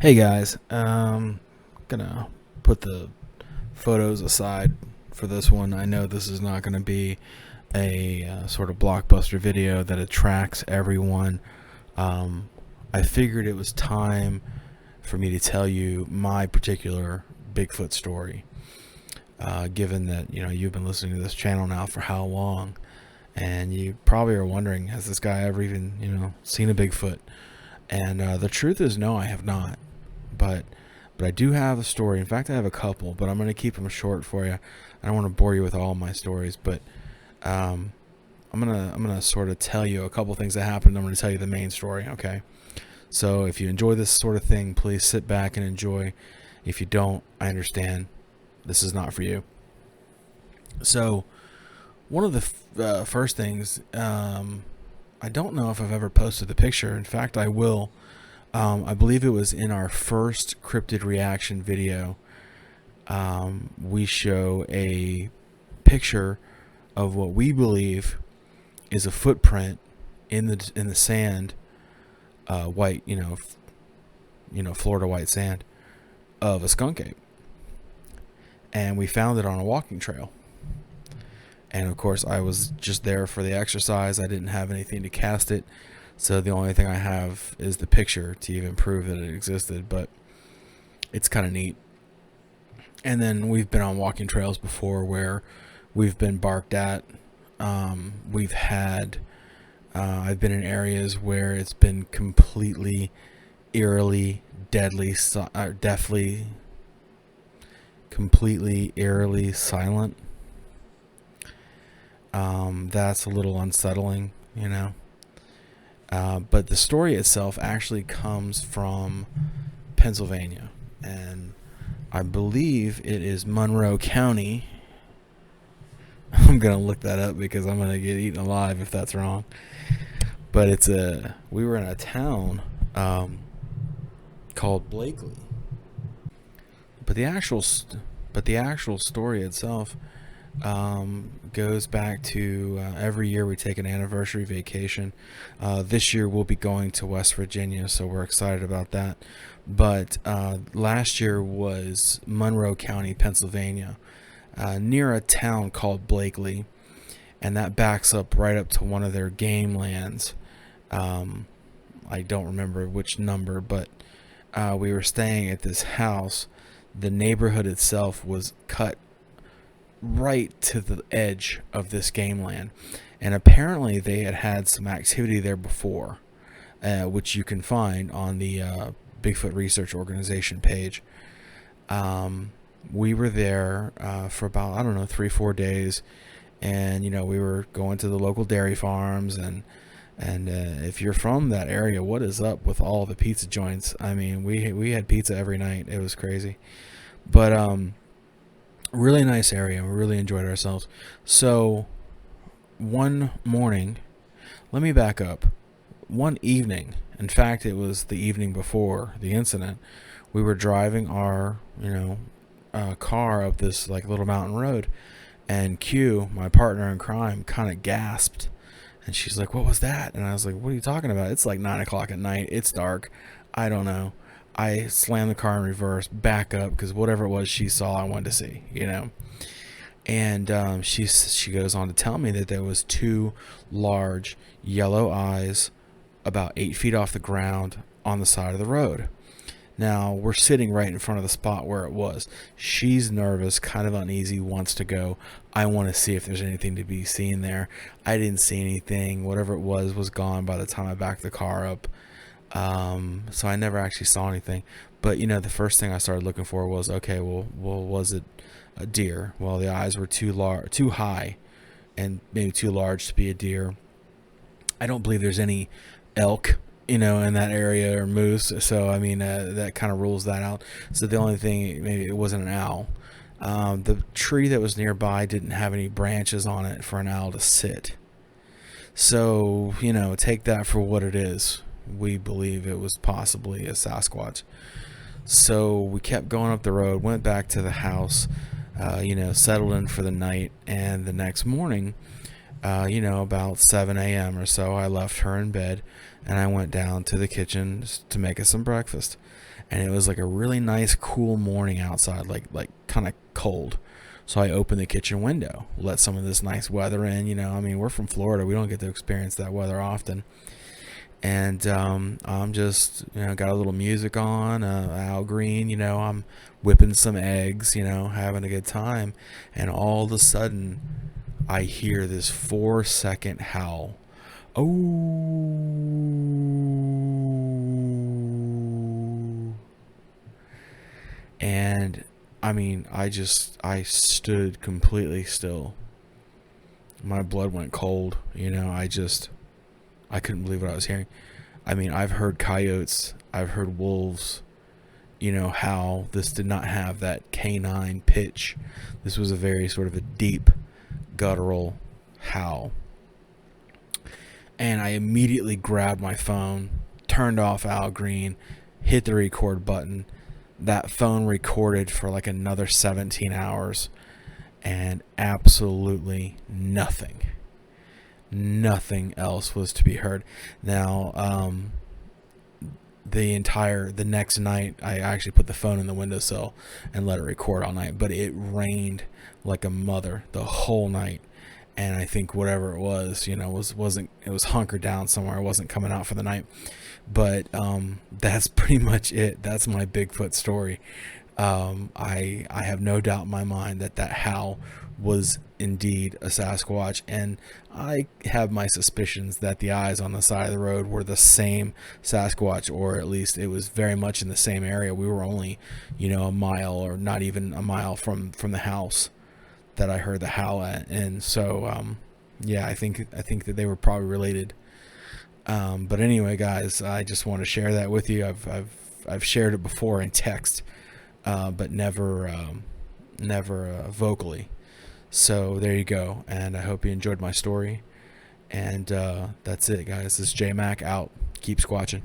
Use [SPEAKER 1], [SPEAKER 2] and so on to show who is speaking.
[SPEAKER 1] Hey guys, gonna put the photos aside for this one. I know this is not gonna be a sort of blockbuster video that attracts everyone. I figured it was time for me to tell you my particular Bigfoot story. Given that you've been listening to this channel now for how long, and you probably are wondering, has this guy ever even seen a Bigfoot? And the truth is, no, I have not. But I do have a story. In fact, I have a couple, but I'm going to keep them short for you. I don't want to bore you with all my stories, but I'm gonna sort of tell you a couple things that happened. I'm going to tell you the main story. Okay. So if you enjoy this sort of thing, please sit back and enjoy. If you don't, I understand. This is not for you. So one of the first things, I don't know if I've ever posted the picture. In fact, I will. I believe it was in our first cryptid reaction video. We show a picture of what we believe is a footprint in the sand, white, Florida white sand of a skunk ape, and we found it on a walking trail. And of course, I was just there for the exercise. I didn't have anything to cast it. So the only thing I have is the picture to even prove that it existed, but it's kind of neat. And then we've been on walking trails before where we've been barked at. We've had, I've been in areas where it's been completely, eerily, completely, eerily silent. That's a little unsettling, but the story itself actually comes from Pennsylvania, and I believe it is Monroe County. I'm gonna look that up because I'm gonna get eaten alive if that's wrong. But we were in a town called Blakely. But the actual story itself goes back to every year we take an anniversary vacation. This year we'll be going to West Virginia, so we're excited about that. But last year was Monroe County, Pennsylvania, near a town called Blakely, and that backs up right up to one of their game lands. I don't remember which number, but we were staying at this house. The neighborhood itself was cut right to the edge of this game land, and apparently they had some activity there before, which you can find on the Bigfoot Research Organization page. We were there for about, I don't know, 3-4 days, and we were going to the local dairy farms, and if you're from that area, what is up with all the pizza joints? I mean, we had pizza every night. It was crazy. But really nice area. We really enjoyed ourselves. So one morning, let me back up. One evening, in fact, it was the evening before the incident, we were driving our car up this like little mountain road, and Q, my partner in crime, kind of gasped, and she's like, "What was that?" And I was like, "What are you talking about? It's like 9 o'clock at night. It's dark. I don't know." I slammed the car in reverse, back up, because whatever it was she saw, I wanted to see, And she goes on to tell me that there was 2 large yellow eyes about 8 feet off the ground on the side of the road. Now, we're sitting right in front of the spot where it was. She's nervous, kind of uneasy, wants to go. I want to see if there's anything to be seen there. I didn't see anything. Whatever it was gone by the time I backed the car up. So I never actually saw anything. But the first thing I started looking for was, okay, well, was it a deer? Well, the eyes were too high, and maybe too large to be a deer. I don't believe there's any elk, in that area, or moose. So I mean, that kind of rules that out. So the only thing, maybe it wasn't an owl. The tree that was nearby didn't have any branches on it for an owl to sit. So take that for what it is. We believe it was possibly a Sasquatch. So we kept going up the road, went back to the house, settled in for the night, and the next morning About 7 a.m. or so, I left her in bed and I went down to the kitchen to make us some breakfast. And it was like a really nice, cool morning outside, like kind of cold. So I opened the kitchen window, let some of this nice weather in. We're from Florida. We don't get to experience that weather often. And I'm just, got a little music on, Al Green, I'm whipping some eggs, having a good time. And all of a sudden, I hear this 4-second howl. Oh. And I stood completely still. My blood went cold. I couldn't believe what I was hearing. I've heard coyotes, I've heard wolves, howl. This did not have that canine pitch. This was a very sort of a deep, guttural howl. And I immediately grabbed my phone, turned off Al Green, hit the record button. That phone recorded for like another 17 hours, and absolutely nothing else was to be heard. Now, the next night, I actually put the phone in the windowsill and let it record all night, but it rained like a mother the whole night. And I think whatever it was, it was hunkered down somewhere. It wasn't coming out for the night. But that's pretty much it. That's my Bigfoot story. I have no doubt in my mind that howl was indeed a Sasquatch, and I have my suspicions that the eyes on the side of the road were the same Sasquatch, or at least it was very much in the same area. We were only, a mile or not even a mile from the house that I heard the howl at. And so yeah, I think that they were probably related. But anyway, guys, I just want to share that with you. I've shared it before in text, but never vocally. So there you go, and I hope you enjoyed my story. And that's it, guys. This is J Mac out. Keep squatching.